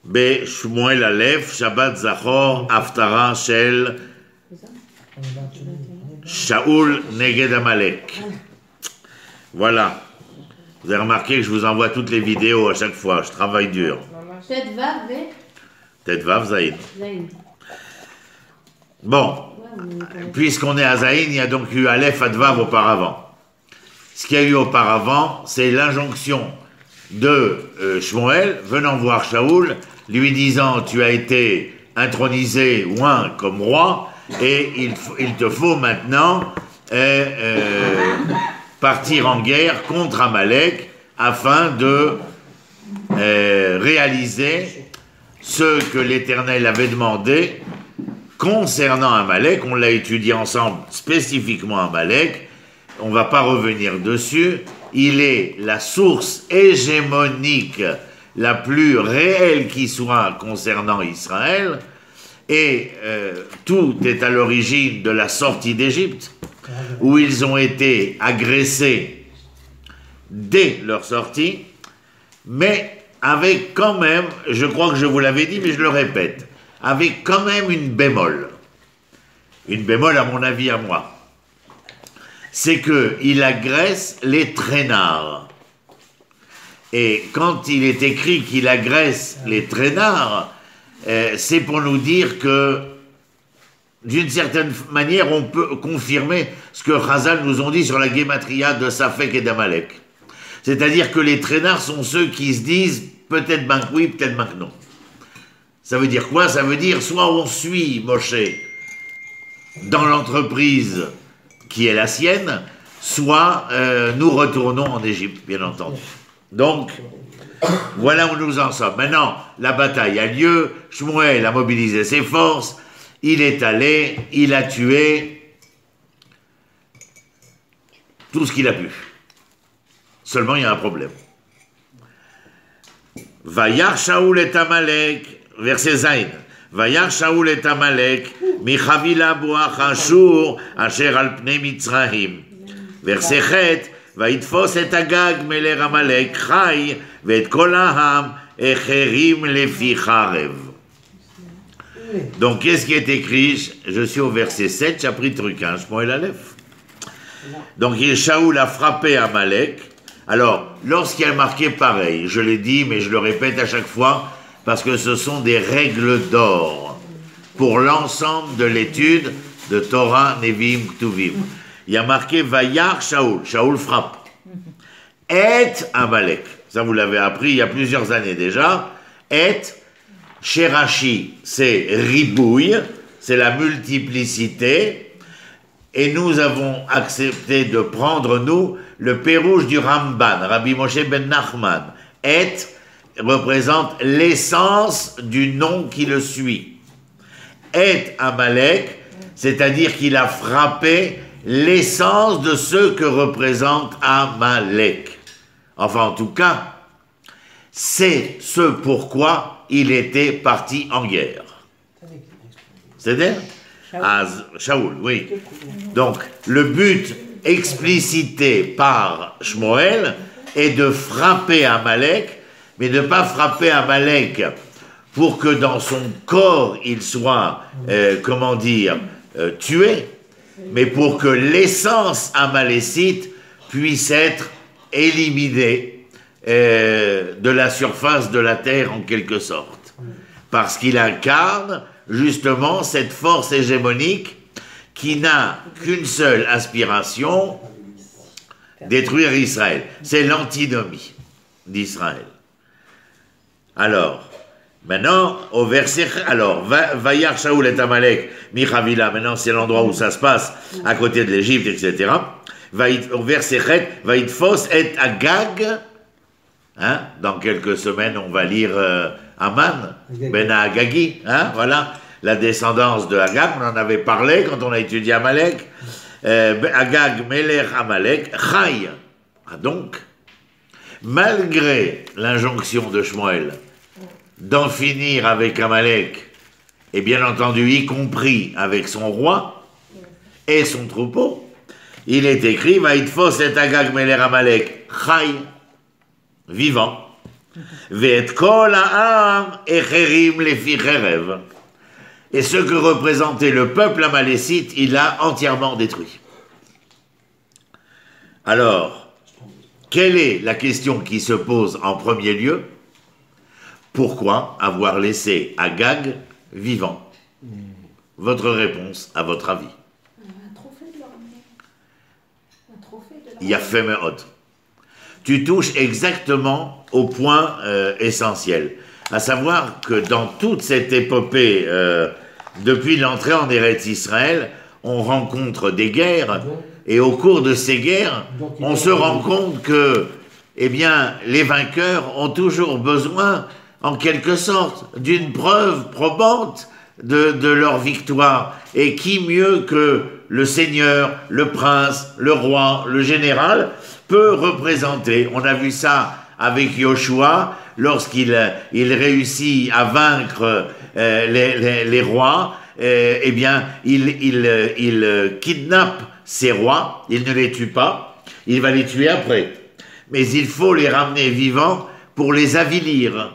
בשמואל א', שבת זכור, הפטרה של שאול néged Amalek. Voilà. Vous avez remarqué que je vous envoie toutes les vidéos à chaque fois, je travaille dur. Tête Vav, Zaïn. Bon, puisqu'on est à Zaïn, il y a donc eu Aleph Advav auparavant. Ce qu'il y a eu auparavant, c'est l'injonction de Shmuel venant voir Shaoul, lui disant tu as été intronisé oint comme roi et il te faut maintenant partir en guerre contre Amalek afin de réaliser ce que l'Éternel avait demandé concernant Amalek. On l'a étudié ensemble spécifiquement Amalek, on ne va pas revenir dessus. Il est la source hégémonique la plus réelle qui soit concernant Israël, et tout est à l'origine de la sortie d'Égypte, où ils ont été agressés dès leur sortie, mais avec quand même, je crois que je vous l'avais dit, mais je le répète, avec quand même une bémol à mon avis à moi. C'est qu'il agresse les traînards. Et quand il est écrit qu'il agresse les traînards, c'est pour nous dire que, d'une certaine manière, on peut confirmer ce que Chazal nous ont dit sur la guématria de Safek et d'Amalek. C'est-à-dire que les traînards sont ceux qui se disent peut-être ben oui, peut-être ben non. Ça veut dire quoi? Ça veut dire soit on suit Moshe dans l'entreprise qui est la sienne, soit nous retournons en Égypte, bien entendu. Donc, voilà où nous en sommes. Maintenant, la bataille a lieu, Shmuel a mobilisé ses forces, il est allé, il a tué tout ce qu'il a pu. Seulement, il y a un problème. Vayar Shaoul et Amalek, verset Zayn. Vayar Shaoul et Amalek, Michavila boach Ashur, asher al pnei Mitzrahim. Verset Chet, Vaitfos et Agag meler Amalek, Chai, ve'et kol ha'am, echerim lefi charev. Donc, qu'est-ce qui est écrit? Je suis au verset 7, chapitre 15, Shmuel Aleph. Donc, Shaoul a frappé Amalek. Alors, lorsqu'il y a marqué pareil, je l'ai dit, mais je le répète à chaque fois, parce que ce sont des règles d'or pour l'ensemble de l'étude de Torah, Nevi'im, Ktuvim. Il y a marqué Vayar Shaoul, Shaoul frappe. Et Amalek, ça vous l'avez appris il y a plusieurs années déjà. Et, chez Rashi, c'est ribouille, c'est la multiplicité. Et nous avons accepté de prendre, nous, le pérouge du Ramban, Rabbi Moshe ben Nachman. Et représente l'essence du nom qui le suit. Et Amalek, c'est-à-dire qu'il a frappé l'essence de ce que représente Amalek. Enfin, en tout cas, c'est ce pourquoi il était parti en guerre. C'est-à-dire Shaoul, oui. Donc, le but explicité par Shmuel est de frapper Amalek, mais de ne pas frapper Amalek pour que dans son corps il soit, tué, mais pour que l'essence amalécite puisse être éliminée de la surface de la terre en quelque sorte. Parce qu'il incarne justement cette force hégémonique qui n'a qu'une seule aspiration, détruire Israël. C'est l'antinomie d'Israël. Alors, maintenant, au verset... Alors, Vayar Shaoul et Amalek, Michavila, maintenant c'est l'endroit où ça se passe, à côté de l'Égypte, etc. Au verset Chet, Vaitfos et Agag, hein, dans quelques semaines, on va lire Aman, Ben Agagi, hein, voilà, la descendance de Agag, on en avait parlé quand on a étudié Amalek. Agag, Meler Amalek, Chai. Ah donc, malgré l'injonction de Shmuel d'en finir avec Amalek, et bien entendu y compris avec son roi et son troupeau, il est écrit Vaitfos et Agag Meler Amalek Chai, vivant. Ve'et kol ha'am echerim lefi cherev. Et ce que représentait le peuple amalécite, il l'a entièrement détruit. Alors, quelle est la question qui se pose en premier lieu? Pourquoi avoir laissé Agag vivant? Votre réponse, à votre avis? Un trophée de l'armée. Un trophée de l'armée. Il y a fait méhot. Tu touches exactement au point essentiel. À savoir que dans toute cette épopée, depuis l'entrée en Eretz Israël, on rencontre des guerres, et au cours de ces guerres, on se rend compte que, eh bien, les vainqueurs ont toujours besoin, en quelque sorte, d'une preuve probante de leur victoire. Et qui mieux que le seigneur, le prince, le roi, le général, peut représenter. On a vu ça avec Yoshua, lorsqu'il réussit à vaincre les rois, eh bien, il kidnappe ces rois, il ne les tue pas, il va les tuer après. Mais il faut les ramener vivants pour les avilir.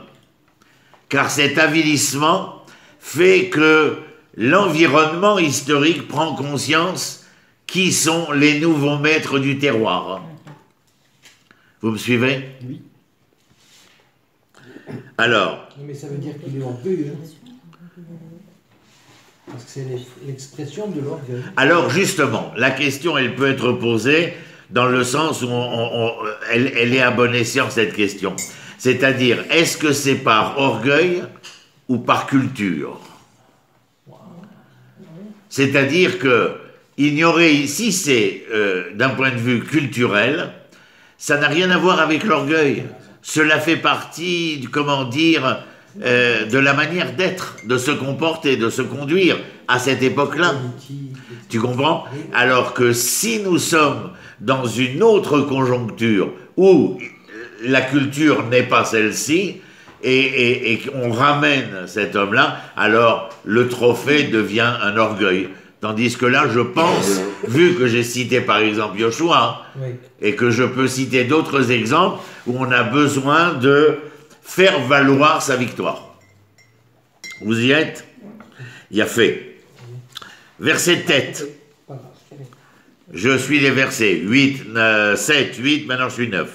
Car cet avilissement fait que l'environnement historique prend conscience qui sont les nouveaux maîtres du terroir. Vous me suivez? Oui. Alors. Non, mais ça veut dire qu'il est orgueilleux. Parce que c'est l'expression de l'orgueil. Alors justement, la question, elle peut être posée dans le sens où elle est à bon escient, cette question. C'est-à-dire, est-ce que c'est par orgueil ou par culture? C'est-à-dire que il n'y aurait, si c'est d'un point de vue culturel, ça n'a rien à voir avec l'orgueil. Cela fait partie, comment dire, de la manière d'être, de se comporter, de se conduire à cette époque-là. Tu comprends? Alors que si nous sommes dans une autre conjoncture où la culture n'est pas celle-ci, et qu'on ramène cet homme-là, alors le trophée devient un orgueil. Tandis que là, je pense, vu que j'ai cité par exemple Yoshua, oui, et que je peux citer d'autres exemples où on a besoin de faire valoir sa victoire. Vous y êtes? Il y a fait. Verset tête. Je suis les versets 8, 7, 8, maintenant je suis 9.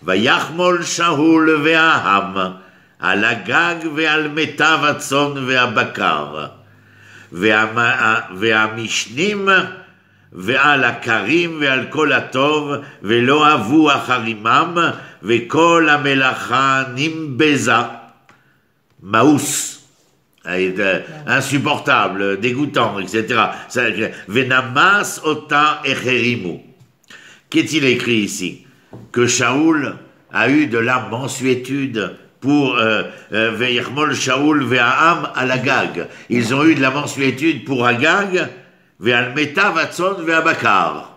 Vayachmol Shaul ve'aham, al Agag ve'al metav hatzon ve'abakar. והמשנים ועל הכרים ועל כל הטוב ולא אהבו אחרימם וכל המלאכה נמבזה. מאוס, insupportable, dégoûtant, etc. Venamas ota echerimu. Qu'est-il écrit ici? Que Shaoul a eu de la mansuétude pour Ve'yachmol Shaoul ve'aham al Agag. Ils ont eu de la mansuétude pour Agag, ve'al metav hatzon ve'abakar.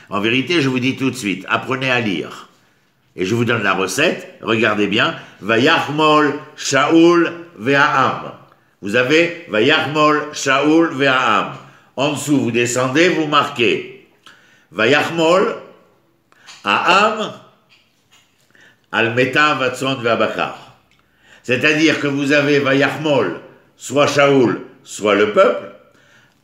En vérité, je vous dis tout de suite, apprenez à lire. Et je vous donne la recette, regardez bien. Ve'yachmol Shaoul ve'aham. Vous avez Ve'yachmol Shaoul ve'aham. En dessous, vous descendez, vous marquez Ve'yachmol Aham Al-Metav Hatzon Ve'abakar. C'est-à-dire que vous avez Vayachmol, soit Shaoul, soit le peuple.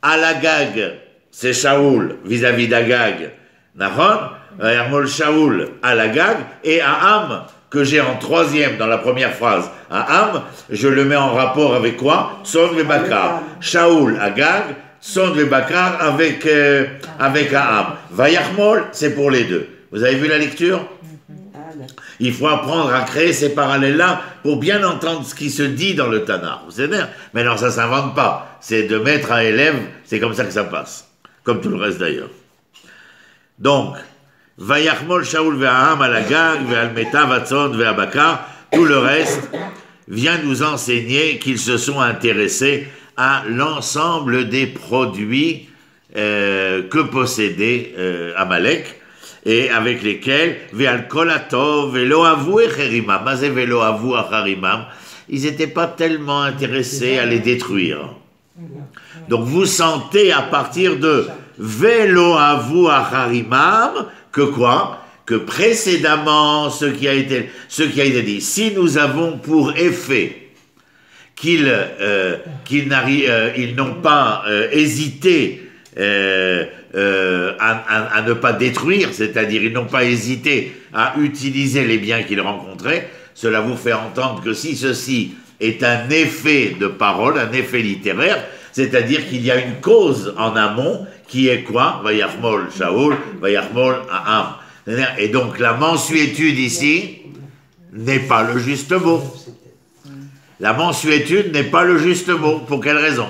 Al-Agag, c'est Shaoul vis-à-vis d'Agag. Nahon, Vayachmol Shaoul, Al-Agag, et Aham, que j'ai en troisième dans la première phrase. Aham, je le mets en rapport avec quoi? Son Ve'abakar. Shaoul, Agag, Son Ve'abakar avec Aham. Vayachmol, c'est pour les deux. Vous avez vu la lecture? Il faut apprendre à créer ces parallèles-là pour bien entendre ce qui se dit dans le Tanakh. Vous savez? Mais non, ça ne s'invente pas. C'est de maître à élève, c'est comme ça que ça passe. Comme tout le reste d'ailleurs. Donc, Vayachmol Shaoul ve'aham al Agag ve'al metav hatzon ve'abakar, tout le reste vient nous enseigner qu'ils se sont intéressés à l'ensemble des produits que possédait Amalek, et avec lesquels ve'al kol hatov ve'lo avu echerimam. Mazé ve'lo avu acharimam. Ils n'étaient pas tellement intéressés à les détruire. Donc vous sentez à partir de ve'lo avu acharimam que quoi? que précédemment, ce qui a été dit, si nous avons pour effet qu'ils n'ont pas hésité à ne pas détruire, c'est-à-dire ils n'ont pas hésité à utiliser les biens qu'ils rencontraient, cela vous fait entendre que si ceci est un effet de parole, un effet littéraire, c'est-à-dire qu'il y a une cause en amont qui est quoi? Vayachmol Shaul, Vayachmol Aham. Et donc la mansuétude ici n'est pas le juste mot. La mansuétude n'est pas le juste mot. Pour quelle raison?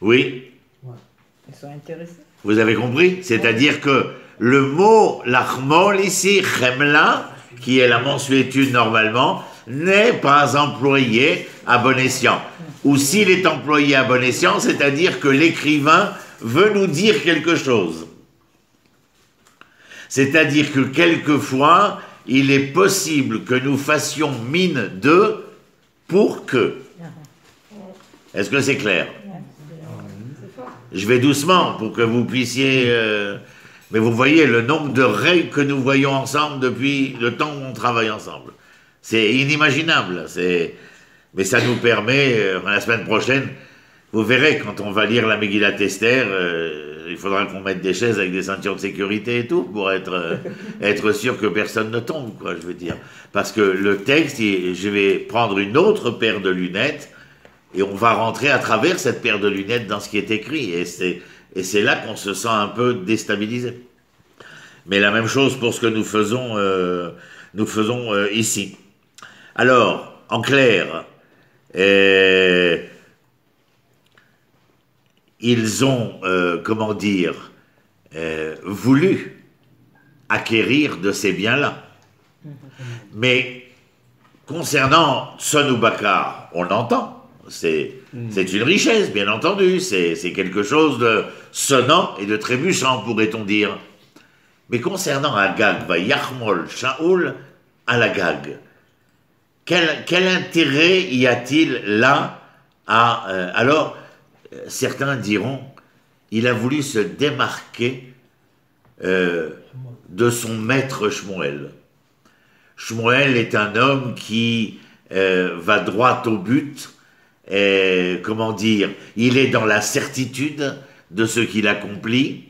Oui? Ils sont intéressés. Vous avez compris? C'est-à-dire que le mot lachmol ici, chemla, qui est la mansuétude normalement, n'est pas employé à bon escient. Ou s'il est employé à bon escient, c'est-à-dire que l'écrivain veut nous dire quelque chose. C'est-à-dire que quelquefois, il est possible que nous fassions mine de pour que. Est-ce que c'est clair? Je vais doucement pour que vous puissiez... Mais vous voyez le nombre de règles que nous voyons ensemble depuis le temps où on travaille ensemble. C'est inimaginable. Mais ça nous permet, la semaine prochaine, vous verrez, quand on va lire la Megillat Esther, il faudra qu'on mette des chaises avec des ceintures de sécurité et tout, pour être sûr que personne ne tombe, quoi, je veux dire. Parce que le texte, je vais prendre une autre paire de lunettes, et on va rentrer à travers cette paire de lunettes dans ce qui est écrit. Et c'est là qu'on se sent un peu déstabilisé. Mais la même chose pour ce que nous faisons ici. Alors, en clair, ils ont, voulu acquérir de ces biens-là. Mais concernant Son ou Bakar, on entend. C'est une richesse, bien entendu. C'est quelque chose de sonnant et de trébuchant, pourrait-on dire. Mais concernant Agag, va Yachmol Shaul à l'Agag, quel intérêt y a-t-il là à... alors, certains diront, il a voulu se démarquer de son maître Shmuel. Shmuel est un homme qui va droit au but. Il est dans la certitude de ce qu'il accomplit,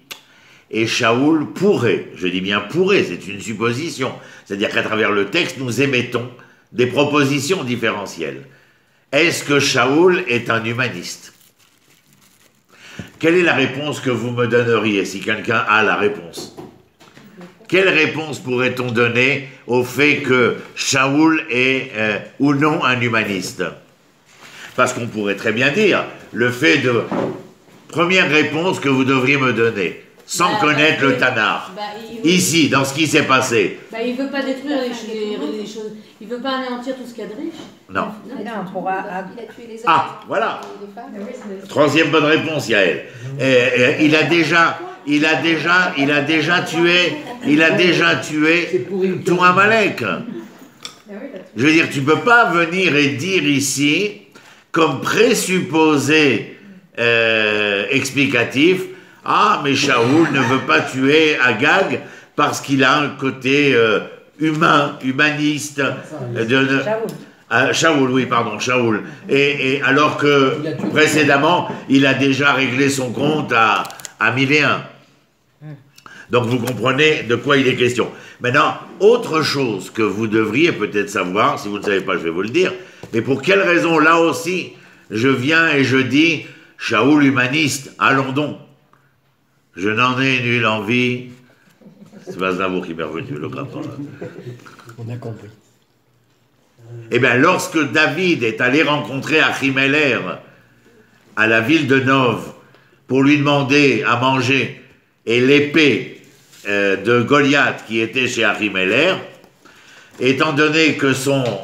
et Shaoul pourrait, je dis bien pourrait, c'est une supposition, c'est-à-dire qu'à travers le texte, nous émettons des propositions différentielles. Est-ce que Shaoul est un humaniste? Quelle est la réponse que vous me donneriez, si quelqu'un a la réponse? Quelle réponse pourrait-on donner au fait que Shaoul est ou non un humaniste? Parce qu'on pourrait très bien dire, le fait de... Première réponse que vous devriez me donner, sans connaître le Tanar. Ici, dans ce qui s'est passé. Il ne veut pas détruire les choses. Il ne veut pas anéantir tout ce qu'il y a de riche. Non. Il a tué les hommes. Ah, voilà. Troisième bonne réponse, Yael. Il a déjà tué tout Amalek. Je veux dire, tu ne peux pas venir et dire ici, comme présupposé explicatif, ah, mais Shaoul ne veut pas tuer Agag parce qu'il a un côté humaniste. Shaoul, oui, pardon, Shaoul. Et alors que précédemment, il a déjà réglé son compte à 1001. Donc vous comprenez de quoi il est question. Maintenant, autre chose que vous devriez peut-être savoir, si vous ne savez pas, je vais vous le dire, mais pour quelle raison, là aussi, je viens et je dis, Shaoul humaniste, allons donc. Je n'en ai nulle envie. C'est pas Zavour qui m'est revenu, le grand. On a compris. Eh bien, lorsque David est allé rencontrer Achiméler à la ville de Nov pour lui demander à manger, et l'épée de Goliath qui était chez Achiméler, étant donné que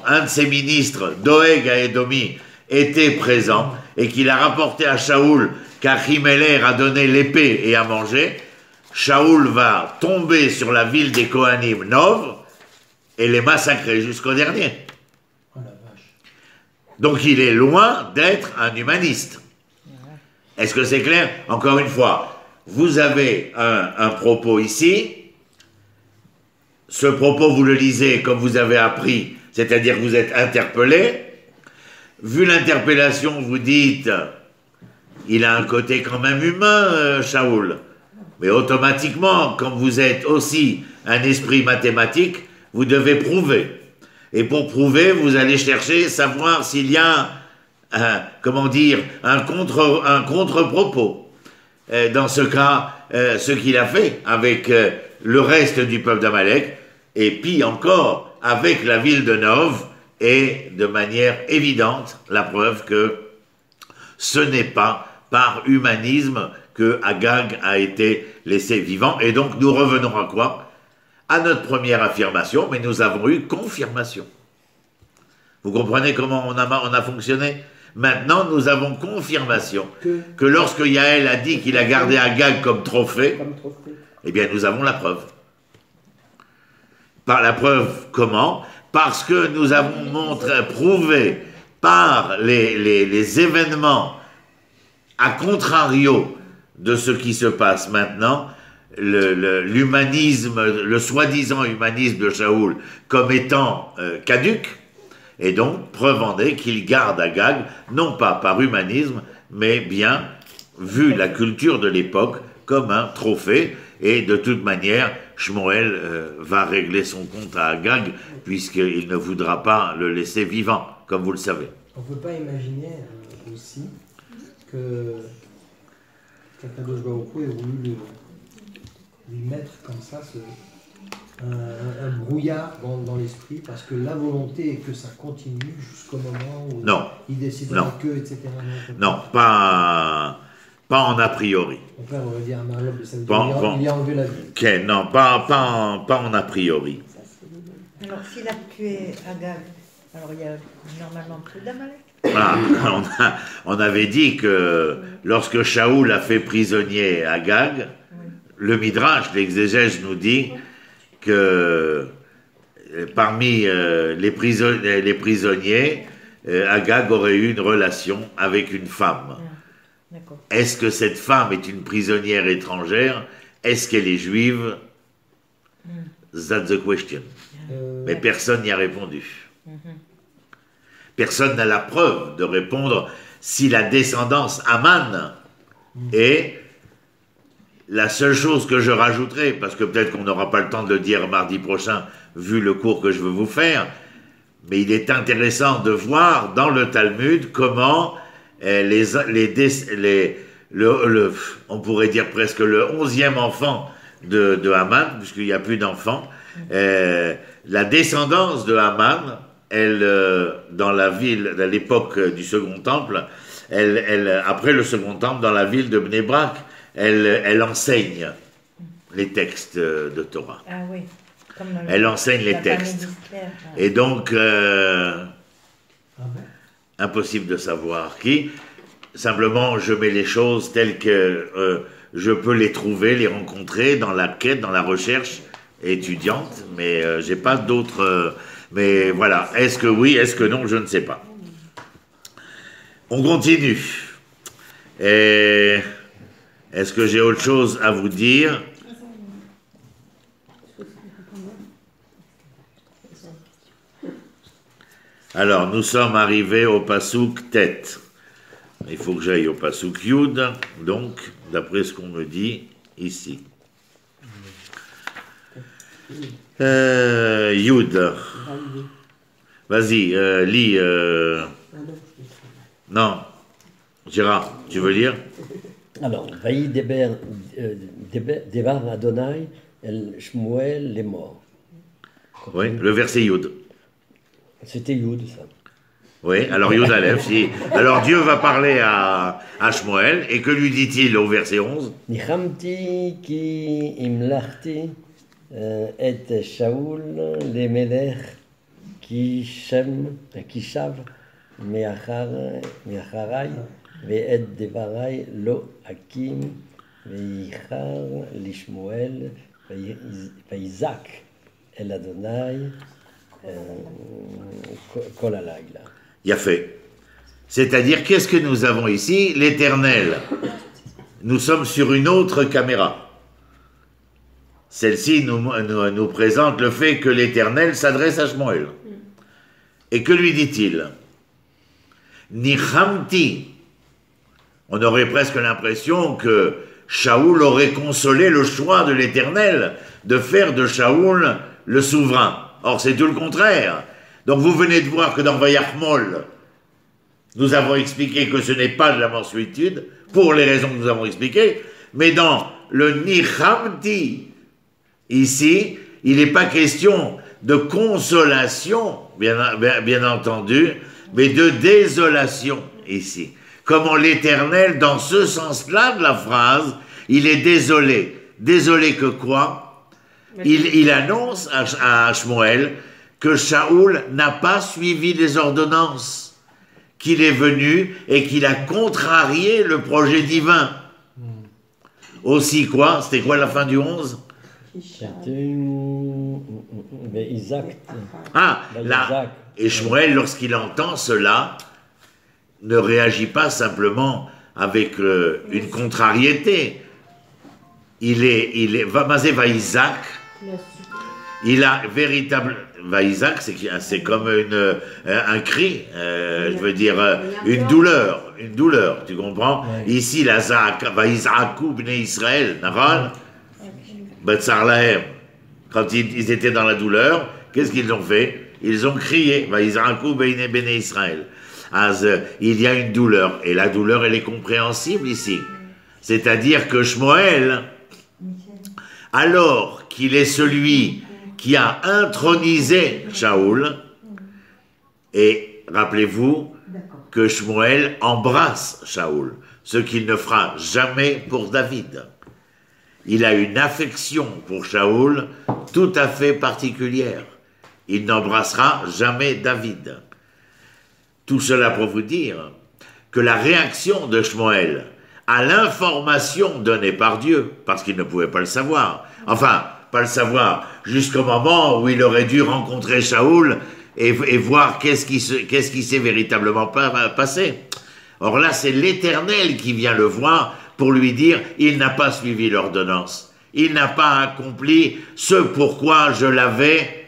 un de ses ministres, Doeg à Édomi, était présent et qu'il a rapporté à Shaoul qu'Achiméler a donné l'épée et à manger, Shaoul va tomber sur la ville des Kohanim Nov et les massacrer jusqu'au dernier. Oh la vache. Donc il est loin d'être un humaniste. Est-ce que c'est clair? Encore une fois, vous avez un propos ici, ce propos, vous le lisez comme vous avez appris, c'est-à-dire que vous êtes interpellé. Vu l'interpellation, vous dites, il a un côté quand même humain, Shaoul. Mais automatiquement, comme vous êtes aussi un esprit mathématique, vous devez prouver. Et pour prouver, vous allez chercher, savoir s'il y a, comment dire, un contre-propos. Dans ce cas, ce qu'il a fait avec le reste du peuple d'Amalek, et puis encore avec la ville de Nov, est de manière évidente la preuve que ce n'est pas par humanisme que Agag a été laissé vivant. Et donc nous revenons à quoi? À notre première affirmation, mais nous avons eu confirmation. Vous comprenez comment on a fonctionné? Maintenant, nous avons confirmation que lorsque Yaël a dit qu'il a gardé Agag comme trophée, eh bien nous avons la preuve. Par la preuve, comment? Parce que nous avons prouvé par les événements à contrario de ce qui se passe maintenant, l'humanisme, le soi-disant humanisme de Shaoul comme étant caduc, et donc preuve en est qu'il garde Agag, non pas par humanisme, mais bien, vu la culture de l'époque, comme un trophée, et de toute manière, Shmuel va régler son compte à Agag, puisqu'il ne voudra pas le laisser vivant, comme vous le savez. On ne peut pas imaginer aussi que Kadosh Baruch Hu ait voulu lui mettre comme ça un brouillard dans l'esprit, parce que la volonté est que ça continue jusqu'au moment où il décide avec eux, etc. Non, pas en a priori. Mon père aurait dit à Mariam de samedi, il a enlevé la vie. Okay, non, pas en a priori. Alors, s'il a tué Agag, alors il y a normalement plus d'Amalek. Voilà, on avait dit que lorsque Shaoul a fait prisonnier Agag, le Midrash, l'exégèse nous dit que parmi les prisonniers, Agag aurait eu une relation avec une femme. Est-ce que cette femme est une prisonnière étrangère? Est-ce qu'elle est juive? That's the question. Mais personne n'y a répondu. Personne n'a la preuve de répondre si la descendance Aman est la seule chose que je rajouterai, parce que peut-être qu'on n'aura pas le temps de le dire mardi prochain, vu le cours que je veux vous faire, mais il est intéressant de voir dans le Talmud comment on pourrait dire presque le 11e enfant de Haman, puisqu'il n'y a plus d'enfants, la descendance de Haman, dans la ville, à l'époque du Second Temple, après le Second Temple, dans la ville de Bnei Brak, elle enseigne les textes de Torah. Ah oui. Elle enseigne les textes. Et donc, impossible de savoir qui. Simplement, je mets les choses telles que je peux les trouver, les rencontrer dans la quête, dans la recherche étudiante, mais j'ai pas d'autres... mais voilà, est-ce que oui, est-ce que non, je ne sais pas. On continue. Et est-ce que j'ai autre chose à vous dire? Alors, nous sommes arrivés au Passouk Tête. Il faut que j'aille au Passouk Yud, donc, d'après ce qu'on me dit ici. Yud. Vas-y, lis. Non. Gérard, tu veux lire? Alors, Vaï Devar Adonai El Shmuel les morts. Oui, le verset Yud. C'était Yud, ça. Oui, alors Yud Aleph, si. Alors Dieu va parler à Shmuel, et que lui dit-il au verset 11? Nichamti ki imlachti et Shaul le melech ki shav meacharai ve'et devarai lo hakim ve'ichar lishmuel ve'izak el Adonai kol halayla. Il a fait. C'est-à-dire, qu'est-ce que nous avons ici? L'Éternel. Nous sommes sur une autre caméra. Celle-ci nous présente le fait que l'Éternel s'adresse à Shmuel. Et que lui dit-il? Nichamti. On aurait presque l'impression que Shaoul aurait consolé le choix de l'Éternel de faire de Shaoul le souverain. Or, c'est tout le contraire. Donc, vous venez de voir que dans Vayachmol, nous avons expliqué que ce n'est pas de la mansuétude, pour les raisons que nous avons expliquées, mais dans le Nichamti, ici, il n'est pas question de consolation, bien entendu, mais de désolation, ici. Comment l'Éternel, dans ce sens-là de la phrase, il est désolé. Désolé que quoi? Il annonce à Shmuel que Shaoul n'a pas suivi les ordonnances, qu'il est venu et qu'il a contrarié le projet divin. Aussi quoi? C'était quoi la fin du 11? Mais Isaac. Ah, là, et Shmuel, lorsqu'il entend cela, ne réagit pas simplement avec une contrariété. Il est Mazé va Isaac, il a véritable. Va Isaac, c'est comme un cri, je veux dire, une douleur, tu comprends? Ouais. Ici, la Zak, va Isaakou, Bnei Israël, Naran, Betzar Lahem. Quand ils étaient dans la douleur, qu'est-ce qu'ils ont fait? Ils ont crié, va Isaakou, Bnei Israël. Il y a une douleur, et la douleur, elle est compréhensible ici. C'est-à-dire que Shmuel, alors qu'il est celui qui a intronisé Shaoul, et rappelez-vous que Shmuel embrasse Shaoul, ce qu'il ne fera jamais pour David. Il a une affection pour Shaoul tout à fait particulière. Il n'embrassera jamais David. Tout cela pour vous dire que la réaction de Shmuel à l'information donnée par Dieu, parce qu'il ne pouvait pas le savoir, enfin, pas le savoir, jusqu'au moment où il aurait dû rencontrer Shaoul et voir qu'est-ce qui s'est véritablement passé. Or là, c'est l'Éternel qui vient le voir pour lui dire, il n'a pas suivi l'ordonnance, il n'a pas accompli ce pourquoi je l'avais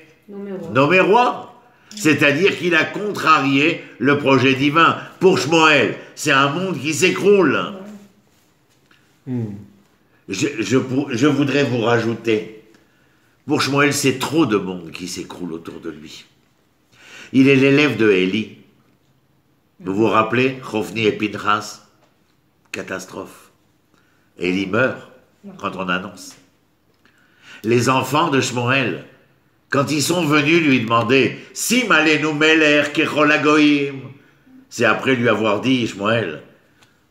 nommé roi. C'est-à-dire qu'il a contrarié le projet divin. Pour Shmuel, c'est un monde qui s'écroule. Je voudrais vous rajouter, pour Shmuel, c'est trop de monde qui s'écroule autour de lui. Il est l'élève de Élie. Vous vous rappelez, Chofni et Pinchas, catastrophe. Élie meurt quand on annonce. Les enfants de Shmuel, quand ils sont venus lui demander « Si malenu meler kechol hagoyim » c'est après lui avoir dit « Shmuel,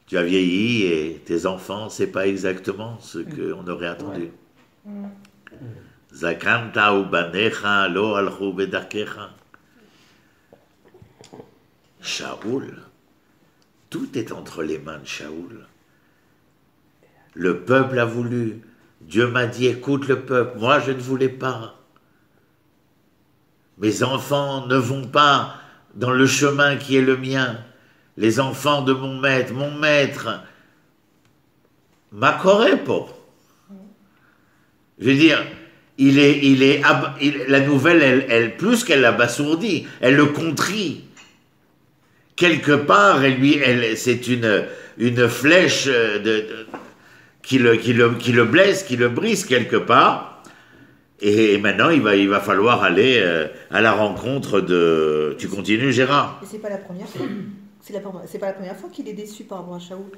tu as vieilli et tes enfants, c'est pas exactement ce qu'on aurait attendu. » Zakanta u banecha lo alchu bedarkecha. Shaoul, tout est entre les mains de Shaoul. Le peuple a voulu. Dieu m'a dit, écoute le peuple, moi je ne voulais pas. Mes enfants ne vont pas dans le chemin qui est le mien. Les enfants de mon maître, m'accorepo. Je veux dire, la nouvelle, elle plus qu'elle l'abasourdit, elle le contrit. Quelque part, c'est une flèche qui le blesse, qui le brise quelque part. Et maintenant, il va falloir aller à la rencontre de... Tu continues, Gérard? Et c'est pas la première fois. C'est pas la première fois qu'il est déçu par rapport à Shaoul.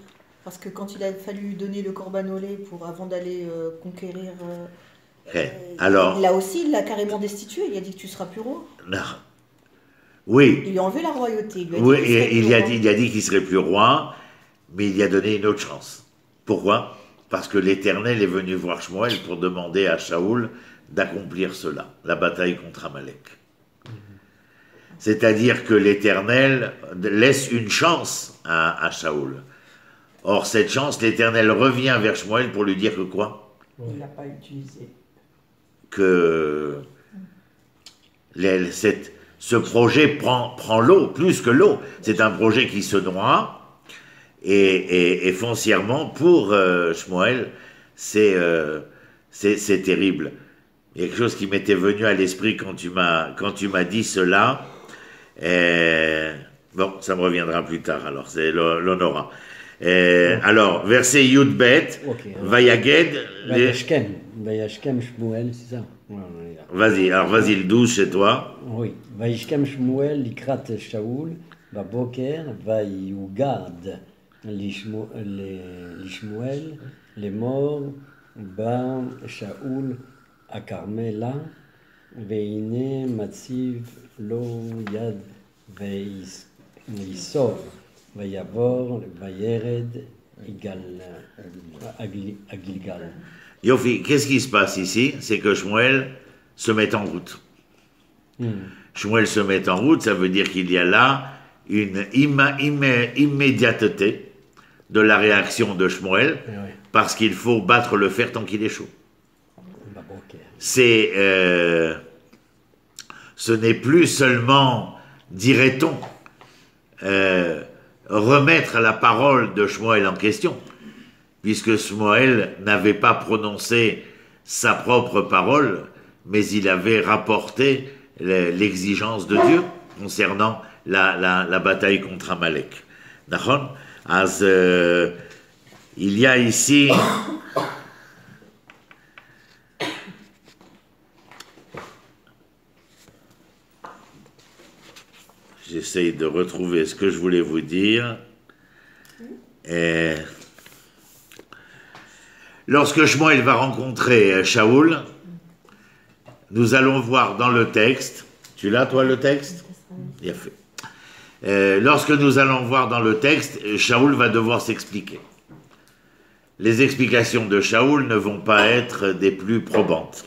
Parce que quand il a fallu donner le Corban Olé avant d'aller conquérir... Alors, là aussi, il l'a carrément destitué. Il a dit que tu seras plus roi. Non. Oui. Il lui a enlevé la royauté. Il a dit qu'il serait plus roi, mais il lui a donné une autre chance. Pourquoi? Parce que l'Éternel est venu voir Shmuel pour demander à Shaoul d'accomplir cela, la bataille contre Amalek. C'est-à-dire que l'Éternel laisse une chance à Shaoul. Or, cette chance, l'Éternel revient vers Shmuel pour lui dire que quoi? Il ne l'a pas utilisé. Que ce projet prend l'eau, plus que l'eau. C'est un projet qui se noie, et foncièrement, pour Shmuel, c'est C'est terrible. Il y a quelque chose qui m'était venu à l'esprit quand tu m'as dit cela. Bon, ça me reviendra plus tard, alors c'est l'honorat. Alors, verset Yud-Bet, Ok. Vayaged, Vayashkem Shmuel, c'est ça. Voilà, on est là. vas-y, le 12 chez toi. Oui. Vayishkem Shmuel likrat Shaul, Baboker, Vayugad Lishmuel, les morts, Ba Shaul, à Carmela, Veine Matziv, Lo Yad, Veisov, Vayavor, Vayered, Agilgal. Yofi, qu'est-ce qui se passe ici? C'est que Shmuel se met en route. Shmuel se met en route, ça veut dire qu'il y a là une immédiateté de la réaction de Shmuel, parce qu'il faut battre le fer tant qu'il est chaud. Ce n'est plus seulement, dirait-on, remettre la parole de Shmuel en question, puisque Shmuel n'avait pas prononcé sa propre parole, mais il avait rapporté l'exigence de Dieu concernant la bataille contre Amalek. D'accord? Il y a ici j'essaye de retrouver ce que je voulais vous dire. Lorsque Shmuel va rencontrer Shaoul, nous allons voir dans le texte, tu l'as toi le texte? Bien fait. Lorsque nous allons voir dans le texte, Shaoul va devoir s'expliquer. Les explications de Shaoul ne vont pas être des plus probantes.